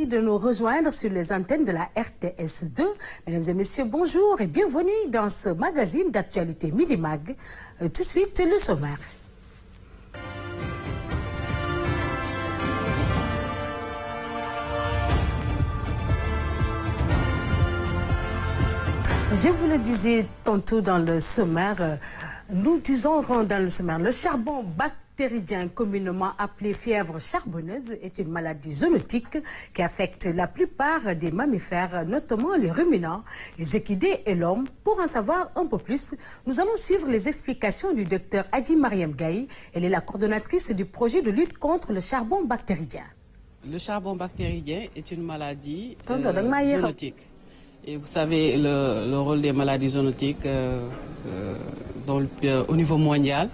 Merci de nous rejoindre sur les antennes de la RTS2. Mesdames et messieurs, bonjour et bienvenue dans ce magazine d'actualité Midi Mag. Tout de suite, le sommaire. Je vous le disais tantôt dans le sommaire, nous disons dans le sommaire, le charbon bactéridien, communément appelé fièvre charbonneuse, est une maladie zoonotique qui affecte la plupart des mammifères, notamment les ruminants, les équidés et l'homme. Pour en savoir un peu plus, nous allons suivre les explications du docteur Adji Mariam Gaye. Elle est la coordonnatrice du projet de lutte contre le charbon bactéridien. Le charbon bactéridien est une maladie zoonotique. Et vous savez le rôle des maladies zoonotiques au niveau mondial.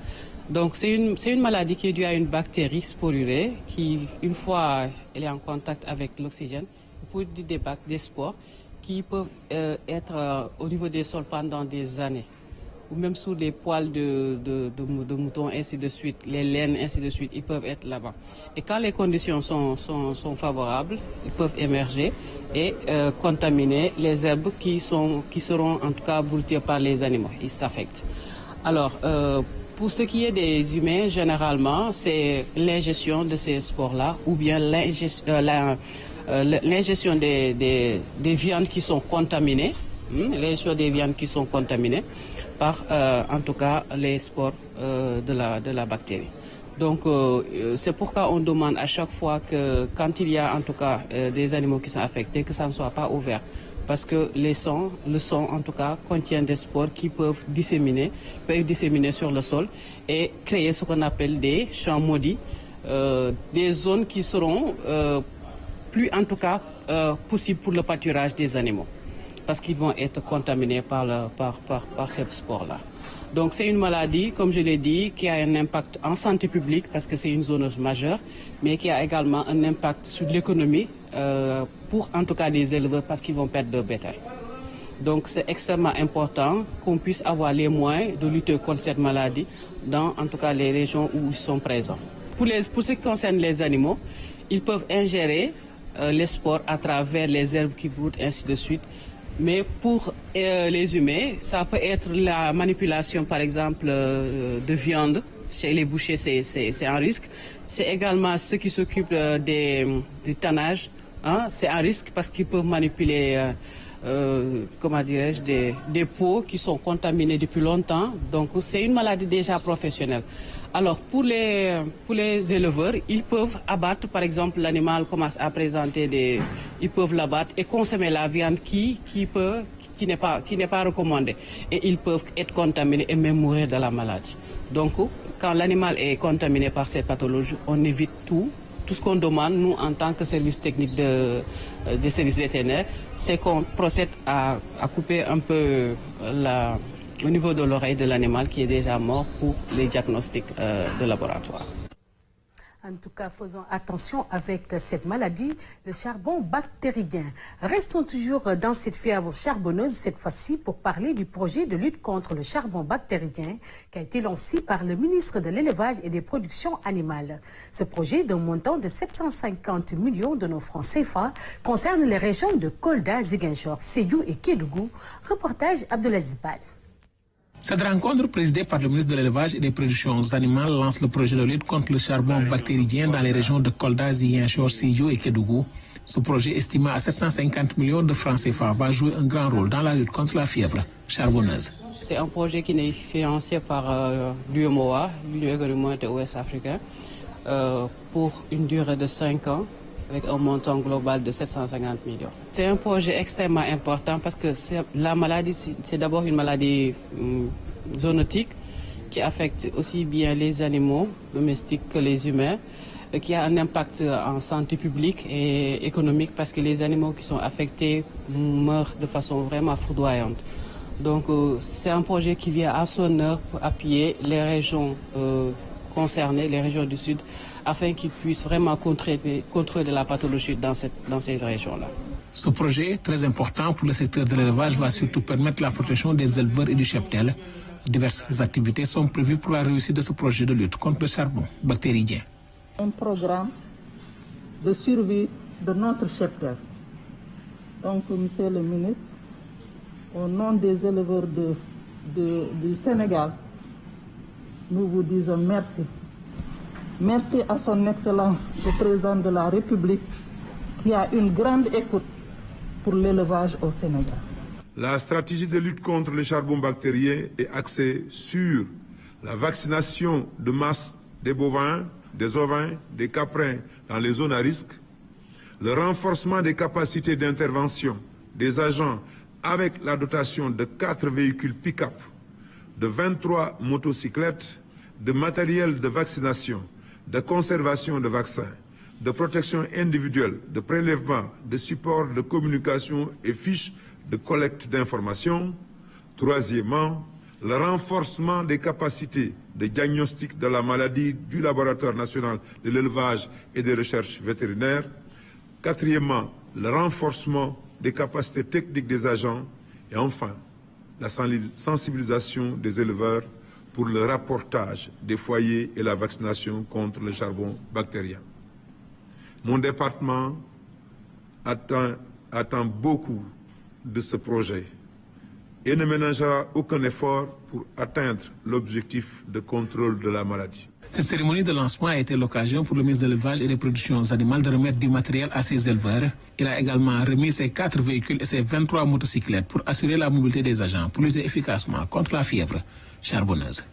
Donc c'est une maladie qui est due à une bactérie sporulée qui, une fois elle est en contact avec l'oxygène, produit des spores qui peuvent être au niveau des sols pendant des années. Ou même sous les poils de moutons, ainsi de suite, les laines, ainsi de suite, ils peuvent être là-bas. Et quand les conditions sont favorables, ils peuvent émerger et contaminer les herbes qui seront en tout cas broutées par les animaux. Ils s'affectent. Alors, pour ce qui est des humains, généralement, c'est l'ingestion de ces spores-là ou bien l'ingestion des viandes qui sont contaminées, l'ingestion des viandes qui sont contaminées par, en tout cas, les spores de la bactérie. Donc, c'est pourquoi on demande à chaque fois que, quand il y a, en tout cas, des animaux qui sont affectés, que ça ne soit pas ouvert. Parce que le sang, en tout cas, contient des spores qui peuvent disséminer sur le sol et créer ce qu'on appelle des champs maudits, des zones qui seront plus, en tout cas, possibles pour le pâturage des animaux. Parce qu'ils vont être contaminés par cette spore-là. Donc c'est une maladie, comme je l'ai dit, qui a un impact en santé publique parce que c'est une zoonoose majeure, mais qui a également un impact sur l'économie pour en tout cas les éleveurs parce qu'ils vont perdre leur bétail. Donc c'est extrêmement important qu'on puisse avoir les moyens de lutter contre cette maladie dans en tout cas les régions où ils sont présents. Pour ce qui concerne les animaux, ils peuvent ingérer les spores à travers les herbes qui broutent, ainsi de suite. Mais pour les humains, ça peut être la manipulation, par exemple, de viande. Chez les bouchers, c'est un risque. C'est également ceux qui s'occupent du tannage. Hein, c'est un risque parce qu'ils peuvent manipuler, des peaux qui sont contaminées depuis longtemps. Donc, c'est une maladie déjà professionnelle. Alors, pour les éleveurs, ils peuvent abattre, par exemple, l'animal commence à présenter ils peuvent l'abattre et consommer la viande qui n'est pas recommandée. Et ils peuvent être contaminés et même mourir de la maladie. Donc, quand l'animal est contaminé par cette pathologie, on évite tout. Tout ce qu'on demande, nous, en tant que service technique des services vétérinaires, c'est qu'on procède à couper un peu au niveau de l'oreille de l'animal qui est déjà mort pour les diagnostics de laboratoire. En tout cas, faisons attention avec cette maladie, le charbon bactéridien. Restons toujours dans cette fièvre charbonneuse, cette fois-ci pour parler du projet de lutte contre le charbon bactéridien qui a été lancé par le ministre de l'Élevage et des Productions Animales. Ce projet, d'un montant de 750 millions de nos francs CFA, concerne les régions de Kolda, Ziguinchor, Sédhiou et Kédougou. Reportage Abdelaziz Bal. Cette rencontre, présidée par le ministre de l'Élevage et des Productions Animales, lance le projet de lutte contre le charbon bactéridien dans les régions de Kolda, Ziguinchor, Sédhiou et Kédougou. Ce projet, estimé à 750 millions de francs CFA, va jouer un grand rôle dans la lutte contre la fièvre charbonneuse. C'est un projet qui est financé par l'UMOA, l'Union économique ouest africaine, pour une durée de 5 ans. Avec un montant global de 750 millions. C'est un projet extrêmement important parce que la maladie, c'est d'abord une maladie zoonotique qui affecte aussi bien les animaux domestiques que les humains, qui a un impact en santé publique et économique parce que les animaux qui sont affectés meurent de façon vraiment foudroyante. Donc c'est un projet qui vient à son heure pour appuyer les régions concernées, les régions du Sud, afin qu'ils puissent vraiment contrôler la pathologie dans ces régions-là. Ce projet, très important pour le secteur de l'élevage, va surtout permettre la protection des éleveurs et du cheptel. Diverses activités sont prévues pour la réussite de ce projet de lutte contre le charbon bactéridien. Un programme de survie de notre cheptel. Donc, Monsieur le ministre, au nom des éleveurs du Sénégal, nous vous disons merci. Merci à son Excellence, le Président de la République, qui a une grande écoute pour l'élevage au Sénégal. La stratégie de lutte contre le charbon bactérien est axée sur la vaccination de masse des bovins, des ovins, des caprins dans les zones à risque, le renforcement des capacités d'intervention des agents avec la dotation de 4 véhicules pick-up, de 23 motocyclettes, de matériel de vaccination, de conservation de vaccins, de protection individuelle, de prélèvement, de support de communication et fiches de collecte d'informations. Troisièmement, le renforcement des capacités de diagnostic de la maladie du Laboratoire national de l'élevage et des recherches vétérinaires. Quatrièmement, le renforcement des capacités techniques des agents. Et enfin, la sensibilisation des éleveurs pour le rapportage des foyers et la vaccination contre le charbon bactérien. Mon département attend beaucoup de ce projet et ne ménagera aucun effort pour atteindre l'objectif de contrôle de la maladie. Cette cérémonie de lancement a été l'occasion pour le ministre de l'élevage et des productions animales de remettre du matériel à ses éleveurs. Il a également remis ses 4 véhicules et ses 23 motocyclettes pour assurer la mobilité des agents, pour lutter efficacement contre la fièvre charbonneuse.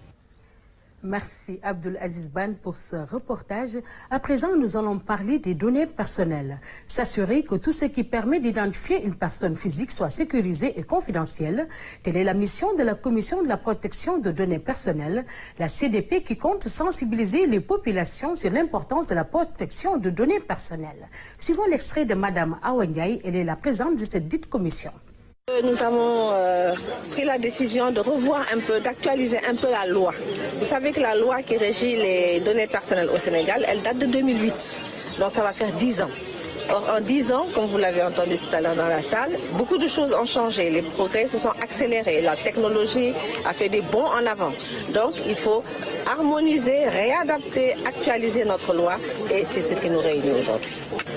Merci Abdoul Aziz Ban pour ce reportage. À présent, nous allons parler des données personnelles. S'assurer que tout ce qui permet d'identifier une personne physique soit sécurisé et confidentiel. Telle est la mission de la Commission de la protection de données personnelles, la CDP, qui compte sensibiliser les populations sur l'importance de la protection de données personnelles. Suivons l'extrait de Madame Awangay, elle est la présidente de cette dite commission. Nous avons pris la décision de revoir un peu, d'actualiser un peu la loi. Vous savez que la loi qui régit les données personnelles au Sénégal, elle date de 2008. Donc ça va faire 10 ans. Or, en 10 ans, comme vous l'avez entendu tout à l'heure dans la salle, beaucoup de choses ont changé. Les progrès se sont accélérés. La technologie a fait des bonds en avant. Donc, il faut harmoniser, réadapter, actualiser notre loi. Et c'est ce qui nous réunit aujourd'hui.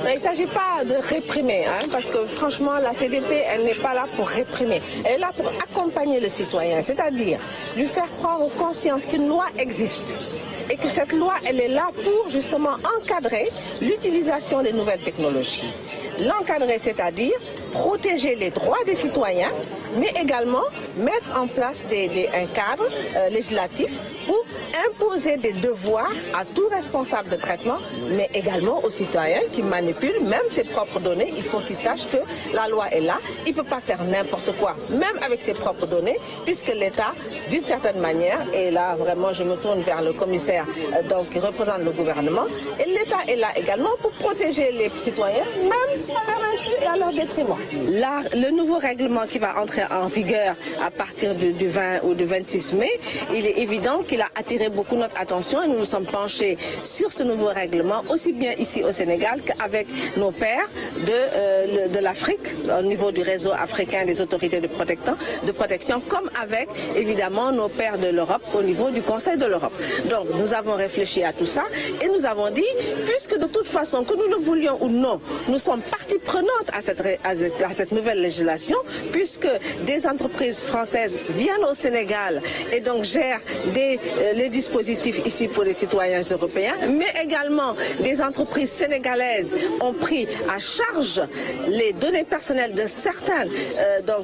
Il ne s'agit pas de réprimer, parce que franchement, la CDP, elle n'est pas là pour réprimer. Elle est là pour accompagner le citoyen, c'est-à-dire lui faire prendre conscience qu'une loi existe. Et que cette loi, elle est là pour justement encadrer l'utilisation des nouvelles technologies. L'encadrer, c'est-à-dire protéger les droits des citoyens, mais également mettre en place un cadre législatif pour imposer des devoirs à tout responsable de traitement, mais également aux citoyens qui manipulent même ses propres données. Il faut qu'ils sachent que la loi est là. Il ne peut pas faire n'importe quoi, même avec ses propres données, puisque l'État, d'une certaine manière, et là vraiment je me tourne vers le commissaire qui représente le gouvernement, et l'État est là également pour protéger les citoyens, même à leur insu et à leur détriment. Là, le nouveau règlement qui va entrer en vigueur à partir du 20 ou du 26 mai, il est évident qu'il a attiré beaucoup notre attention et nous nous sommes penchés sur ce nouveau règlement, aussi bien ici au Sénégal qu'avec nos pairs de l'Afrique, au niveau du réseau africain des autorités de protection, comme avec évidemment nos pairs de l'Europe au niveau du Conseil de l'Europe. Donc nous avons réfléchi à tout ça et nous avons dit, puisque de toute façon, que nous le voulions ou non, nous sommes partie prenante à cette nouvelle législation, puisque des entreprises françaises viennent au Sénégal et donc gèrent les dispositifs ici pour les citoyens européens, mais également des entreprises sénégalaises ont pris à charge les données personnelles de certains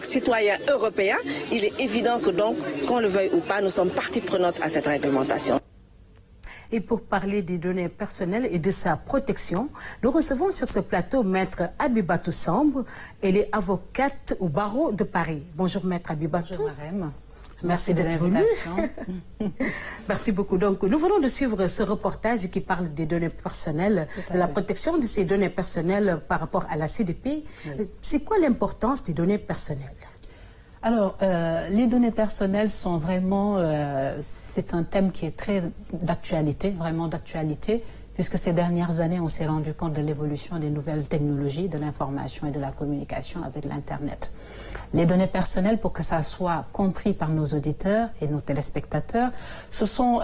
citoyens européens. Il est évident que donc, qu'on le veuille ou pas, nous sommes partie prenante à cette réglementation. Et pour parler des données personnelles et de sa protection, nous recevons sur ce plateau Maître Abibatou Samb. Elle est avocate au barreau de Paris. Bonjour Maître Abibatou. Bonjour Marème. Merci de l'invitation. Merci beaucoup. Donc, nous venons de suivre ce reportage qui parle des données personnelles, de la protection de ces données personnelles par rapport à la CDP. Oui. C'est quoi l'importance des données personnelles? Alors, les données personnelles sont vraiment, c'est un thème qui est très d'actualité, vraiment d'actualité, puisque ces dernières années, on s'est rendu compte de l'évolution des nouvelles technologies, de l'information et de la communication avec l'Internet. Les données personnelles, pour que ça soit compris par nos auditeurs et nos téléspectateurs, ce sont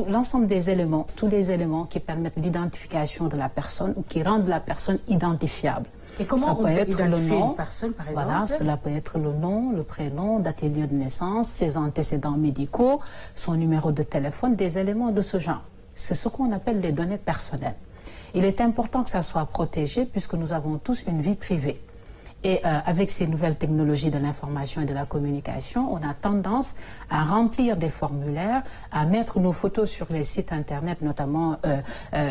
l'ensemble des éléments, tous les éléments qui permettent l'identification de la personne ou qui rendent la personne identifiable. Et comment on peut identifier une personne, par exemple? Voilà, cela peut être le nom, le prénom, date et lieu de naissance, ses antécédents médicaux, son numéro de téléphone, des éléments de ce genre. C'est ce qu'on appelle les données personnelles. Il est important que ça soit protégé puisque nous avons tous une vie privée. Et avec ces nouvelles technologies de l'information et de la communication, on a tendance à remplir des formulaires, à mettre nos photos sur les sites Internet, notamment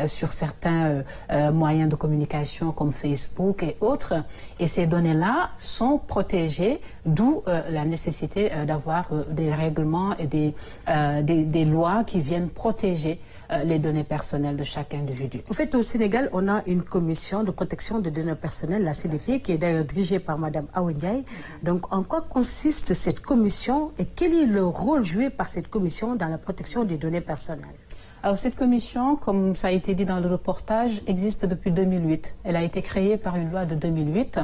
sur certains moyens de communication comme Facebook et autres. Et ces données-là sont protégées, d'où la nécessité d'avoir des règlements et des lois qui viennent protéger les données personnelles de chaque individu. En fait, au Sénégal, on a une commission de protection des données personnelles, la CDP, qui est d'ailleurs dirigée par Mme Awa Ndiaye. Donc, en quoi consiste cette commission et quel est le rôle joué par cette commission dans la protection des données personnelles? Alors, cette commission, comme ça a été dit dans le reportage, existe depuis 2008. Elle a été créée par une loi de 2008.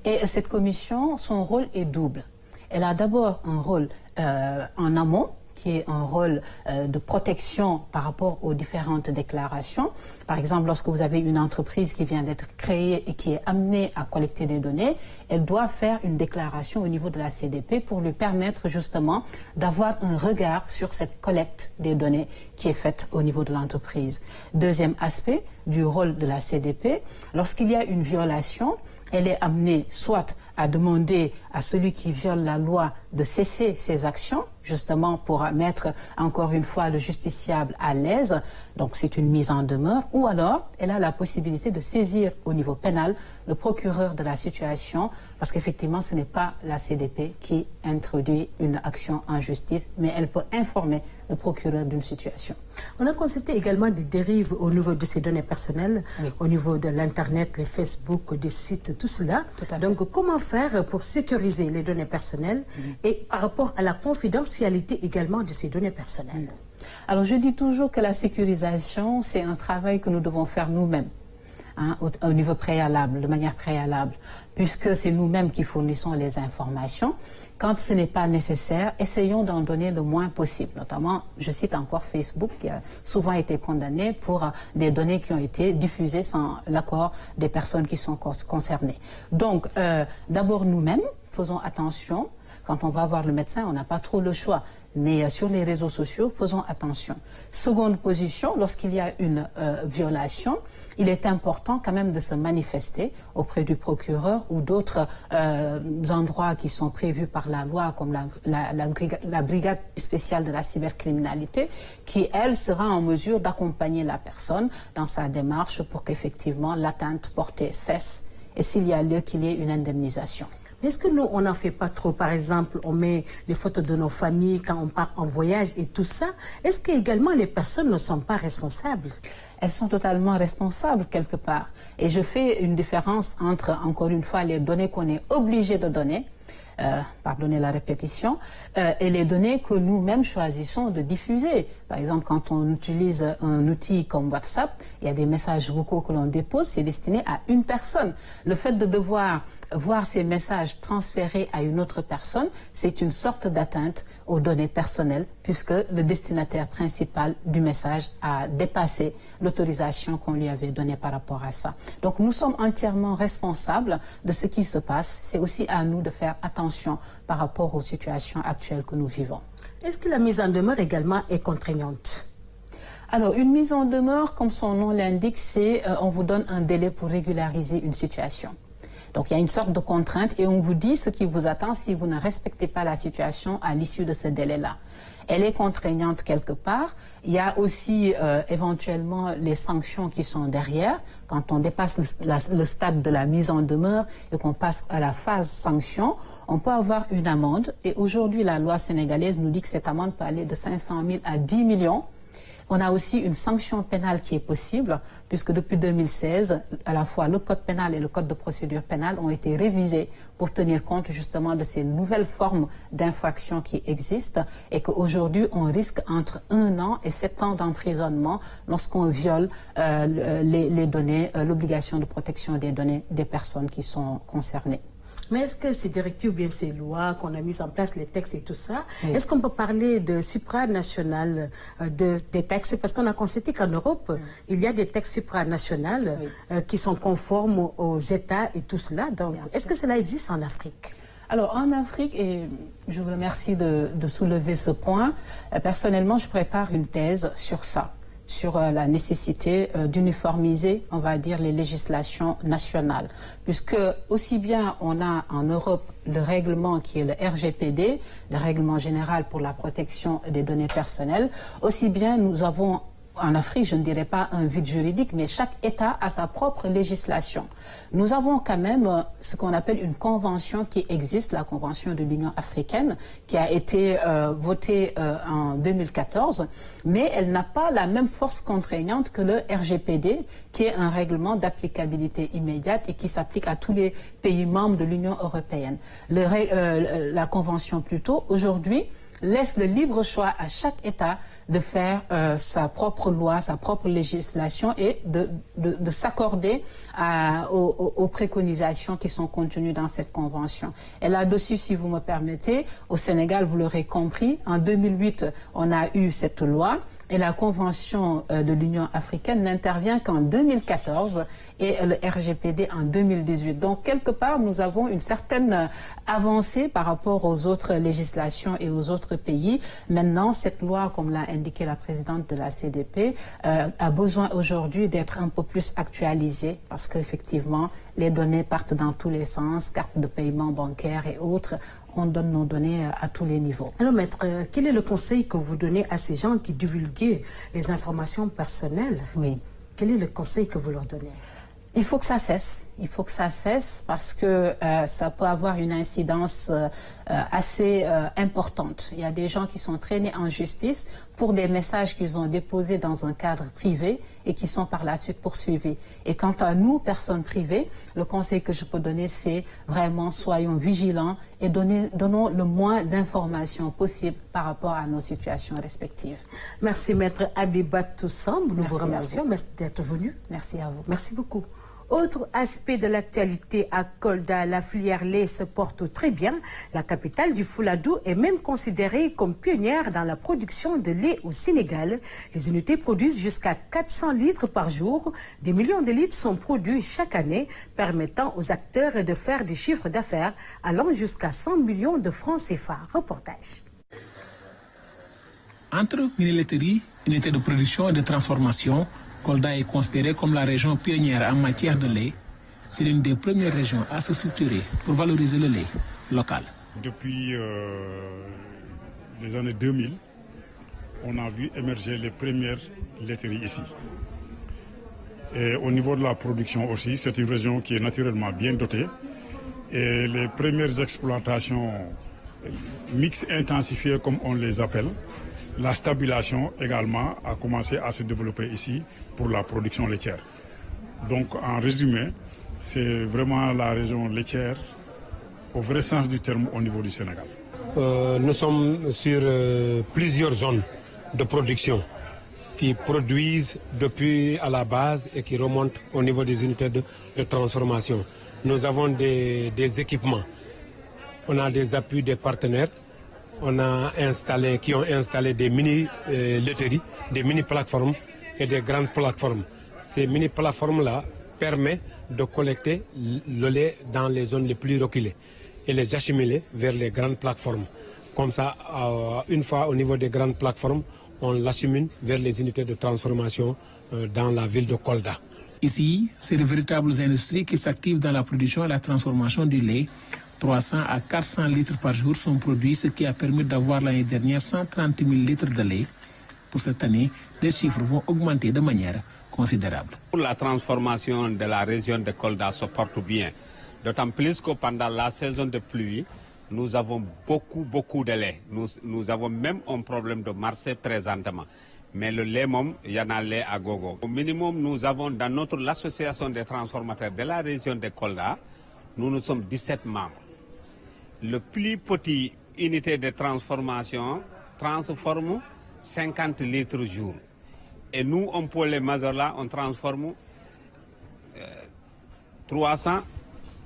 Et cette commission, son rôle est double. Elle a d'abord un rôle en amont, qui est un rôle de protection par rapport aux différentes déclarations. Par exemple, lorsque vous avez une entreprise qui vient d'être créée et qui est amenée à collecter des données, elle doit faire une déclaration au niveau de la CDP pour lui permettre justement d'avoir un regard sur cette collecte des données qui est faite au niveau de l'entreprise. Deuxième aspect du rôle de la CDP, lorsqu'il y a une violation, elle est amenée soit à demander à celui qui viole la loi de cesser ses actions, justement pour mettre encore une fois le justiciable à l'aise, donc c'est une mise en demeure, ou alors elle a la possibilité de saisir au niveau pénal le procureur de la situation, parce qu'effectivement ce n'est pas la CDP qui introduit une action en justice, mais elle peut informer le procureur d'une situation. On a constaté également des dérives au niveau de ces données personnelles, oui, au niveau de l'Internet, les Facebook, des sites, tout cela. Donc comment faire pour sécuriser les données personnelles et par rapport à la confidentialité également de ces données personnelles? Alors je dis toujours que la sécurisation, c'est un travail que nous devons faire nous-mêmes. Hein, au niveau préalable, de manière préalable, puisque c'est nous-mêmes qui fournissons les informations. Quand ce n'est pas nécessaire, essayons d'en donner le moins possible. Notamment, je cite encore Facebook, qui a souvent été condamné pour des données qui ont été diffusées sans l'accord des personnes qui sont concernées. Donc, d'abord nous-mêmes, faisons attention. Quand on va voir le médecin, on n'a pas trop le choix. Mais sur les réseaux sociaux, faisons attention. Seconde position, lorsqu'il y a une violation, il est important quand même de se manifester auprès du procureur ou d'autres endroits qui sont prévus par la loi, comme la brigade spéciale de la cybercriminalité, qui, elle, sera en mesure d'accompagner la personne dans sa démarche pour qu'effectivement l'atteinte portée cesse et s'il y a lieu qu'il y ait une indemnisation. Est-ce que nous, on n'en fait pas trop? Par exemple, on met les photos de nos familles quand on part en voyage et tout ça. Est-ce que également les personnes ne sont pas responsables? Elles sont totalement responsables quelque part. Et je fais une différence entre, encore une fois, les données qu'on est obligé de donner, pardonnez la répétition, et les données que nous-mêmes choisissons de diffuser. Par exemple, quand on utilise un outil comme WhatsApp, il y a des messages vocaux que l'on dépose, c'est destiné à une personne. Le fait de devoir voir ces messages transférés à une autre personne, c'est une sorte d'atteinte aux données personnelles, puisque le destinataire principal du message a dépassé l'autorisation qu'on lui avait donnée par rapport à ça. Donc nous sommes entièrement responsables de ce qui se passe. C'est aussi à nous de faire attention par rapport aux situations actuelles que nous vivons. Est-ce que la mise en demeure également est contraignante? Alors, une mise en demeure, comme son nom l'indique, c'est on vous donne un délai pour régulariser une situation. Donc, il y a une sorte de contrainte et on vous dit ce qui vous attend si vous ne respectez pas la situation à l'issue de ce délai-là. Elle est contraignante quelque part. Il y a aussi éventuellement les sanctions qui sont derrière. Quand on dépasse le stade de la mise en demeure et qu'on passe à la phase sanction, on peut avoir une amende. Et aujourd'hui, la loi sénégalaise nous dit que cette amende peut aller de 500 000 à 10 millions. On a aussi une sanction pénale qui est possible, puisque depuis 2016, à la fois le code pénal et le code de procédure pénale ont été révisés pour tenir compte justement de ces nouvelles formes d'infractions qui existent, et qu'aujourd'hui on risque entre 1 an et 7 ans d'emprisonnement lorsqu'on viole les données, l'obligation de protection des données des personnes qui sont concernées. Mais est-ce que ces directives ou bien ces lois qu'on a mises en place, les textes et tout ça, est-ce qu'on peut parler de supranational des textes? Parce qu'on a constaté qu'en Europe, il y a des textes supranationaux qui sont conformes aux États et tout cela. Donc, est-ce que cela existe en Afrique? Alors, en Afrique, et je vous remercie de soulever ce point, personnellement, je prépare une thèse sur ça, sur la nécessité d'uniformiser, on va dire, les législations nationales. Puisque aussi bien on a en Europe le règlement qui est le RGPD, le règlement général pour la protection des données personnelles, aussi bien nous avons en Afrique, je ne dirais pas un vide juridique, mais chaque État a sa propre législation. Nous avons quand même ce qu'on appelle une convention qui existe, la convention de l'Union africaine, qui a été votée en 2014, mais elle n'a pas la même force contraignante que le RGPD, qui est un règlement d'applicabilité immédiate et qui s'applique à tous les pays membres de l'Union européenne. La convention plutôt, aujourd'hui, laisse le libre choix à chaque État de faire sa propre loi, sa propre législation et de s'accorder aux préconisations qui sont contenues dans cette convention. Et là-dessus, si vous me permettez, au Sénégal, vous l'aurez compris, en 2008, on a eu cette loi. Et la Convention de l'Union africaine n'intervient qu'en 2014 et le RGPD en 2018. Donc, quelque part, nous avons une certaine avancée par rapport aux autres législations et aux autres pays. Maintenant, cette loi, comme l'a indiqué la présidente de la CDP, a besoin aujourd'hui d'être un peu plus actualisée parce qu'effectivement, les données partent dans tous les sens, cartes de paiement bancaires et autres. On donne nos données à tous les niveaux. Alors, maître, quel est le conseil que vous donnez à ces gens qui divulguent les informations personnelles? Oui. Quel est le conseil que vous leur donnez? Il faut que ça cesse. Il faut que ça cesse parce que ça peut avoir une incidence assez importante. Il y a des gens qui sont traînés en justice pour des messages qu'ils ont déposés dans un cadre privé et qui sont par la suite poursuivis. Et quant à nous, personnes privées, le conseil que je peux donner, c'est vraiment soyons vigilants et donnons le moins d'informations possible par rapport à nos situations respectives. Merci, maître Abibatou Samb. Nous vous remercions d'être venu. Merci à vous. Merci beaucoup. Autre aspect de l'actualité à Kolda, la filière lait se porte très bien. La capitale du Fouladou est même considérée comme pionnière dans la production de lait au Sénégal. Les unités produisent jusqu'à 400 litres par jour. Des millions de litres sont produits chaque année, permettant aux acteurs de faire des chiffres d'affaires allant jusqu'à 100 millions de francs CFA. Reportage. Entre mini-laiterie, unité de production et de transformation, Kolda est considérée comme la région pionnière en matière de lait. C'est l'une des premières régions à se structurer pour valoriser le lait local. Depuis les années 2000, on a vu émerger les premières laiteries ici. Et au niveau de la production aussi, c'est une région qui est naturellement bien dotée. Et les premières exploitations mixtes intensifiées, comme on les appelle, la stabulation également a commencé à se développer ici pour la production laitière. Donc en résumé, c'est vraiment la région laitière au vrai sens du terme au niveau du Sénégal. Nous sommes sur plusieurs zones de production qui produisent depuis à la base et qui remontent au niveau des unités de transformation. Nous avons des équipements, on a des appuis des partenaires. On a qui ont installé des mini-laiteries, des mini-plateformes et des grandes plateformes. Ces mini-plateformes-là permettent de collecter le lait dans les zones les plus reculées et les acheminer vers les grandes plateformes. Comme ça, une fois au niveau des grandes plateformes, on l'achemine vers les unités de transformation dans la ville de Kolda. Ici, c'est de véritables industries qui s'activent dans la production et la transformation du lait. 300 à 400 litres par jour sont produits, ce qui a permis d'avoir l'année dernière 130 000 litres de lait. Pour cette année, les chiffres vont augmenter de manière considérable. Pour la transformation de la région de Kolda se porte bien, d'autant plus que pendant la saison de pluie, nous avons beaucoup de lait. Nous avons même un problème de marché présentement. Mais le lait, il y en a lait à gogo. Au minimum, nous avons dans l'association des transformateurs de la région de Kolda, nous sommes 17 membres. Le plus petit unité de transformation transforme 50 litres jour. Et nous, on peut les Mazola, on transforme 300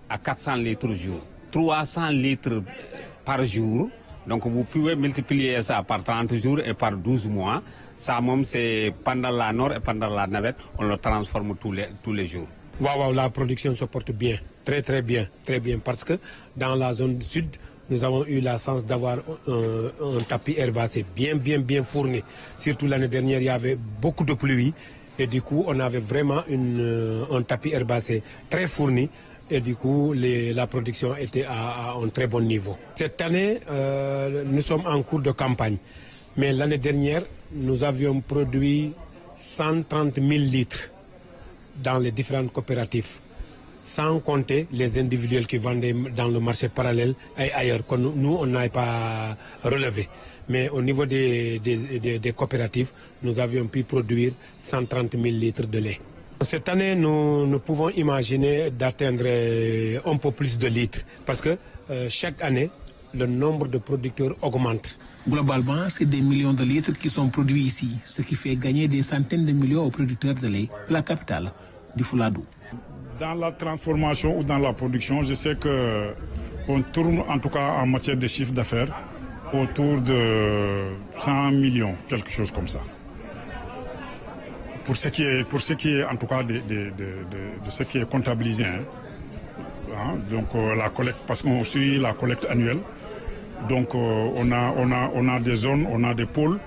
à 400 litres jour. 300 litres par jour. Donc vous pouvez multiplier ça par 30 jours et par 12 mois. Ça même c'est pendant la nord et pendant la navette, on le transforme tous les jours. Waouh, la production se porte bien, très bien, parce que dans la zone sud, nous avons eu la chance d'avoir un tapis herbacé bien fourni. Surtout l'année dernière, il y avait beaucoup de pluie et du coup, on avait vraiment un tapis herbacé très fourni. Et du coup, la production était à un très bon niveau. Cette année, nous sommes en cours de campagne. Mais l'année dernière, nous avions produit 130 000 litres dans les différentes coopératives, sans compter les individuels qui vendaient dans le marché parallèle et ailleurs, que nous, on n'a pas relevé. Mais au niveau des coopératives, nous avions pu produire 130 000 litres de lait. Cette année, nous pouvons imaginer d'atteindre un peu plus de litres parce que chaque année, le nombre de producteurs augmente. Globalement, c'est des millions de litres qui sont produits ici, ce qui fait gagner des centaines de millions aux producteurs de lait de la capitale, du Fouladou. Dans la transformation ou dans la production, je sais qu'on tourne en tout cas en matière de chiffre d'affaires autour de 100 millions, quelque chose comme ça. Pour ce qui est en tout cas de ce qui est comptabilisé. Donc la collecte, parce qu'on suit la collecte annuelle. Donc on a des zones, on a des pôles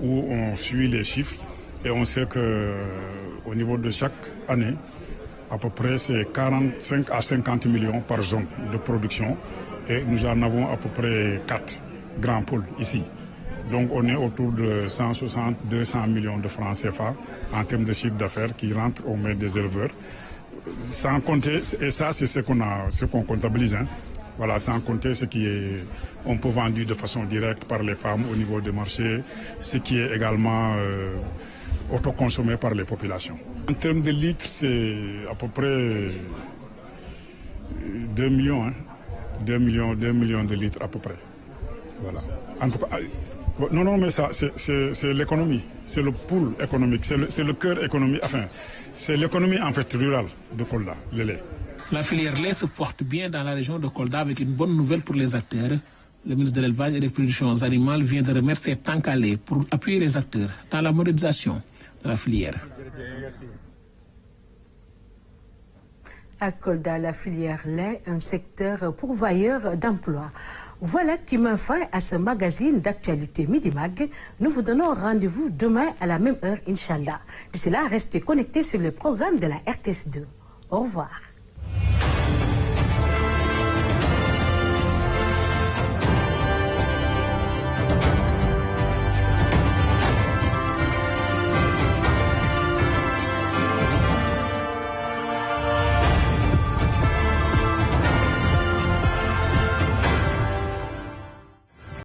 où on suit les chiffres et on sait qu'au niveau de chaque année, à peu près c'est 45 à 50 millions par zone de production et nous en avons à peu près 4 grands pôles ici. Donc on est autour de 160-200 millions de francs CFA en termes de chiffre d'affaires qui rentrent aux mains des éleveurs. Sans compter, et ça c'est ce qu'on comptabilise, voilà, sans compter ce qui est un peu vendu de façon directe par les femmes au niveau des marchés, ce qui est également autoconsommé par les populations. En termes de litres, c'est à peu près 2 millions, 2 millions de litres à peu près. Voilà. En tout cas, non, mais ça, c'est l'économie, c'est le pool économique, c'est le cœur économique, enfin, c'est l'économie en fait rurale de Kolda, le lait. La filière lait se porte bien dans la région de Kolda avec une bonne nouvelle pour les acteurs. Le ministre de l'Élevage et des Productions Animales vient de remercier Tankalé pour appuyer les acteurs dans la modernisation de la filière. À Kolda, la filière lait, un secteur pourvoyeur d'emplois. Voilà qui met fin à ce magazine d'actualité Midi Mag. Nous vous donnons rendez-vous demain à la même heure, Inch'Allah. D'ici là, restez connectés sur le programme de la RTS2. Au revoir.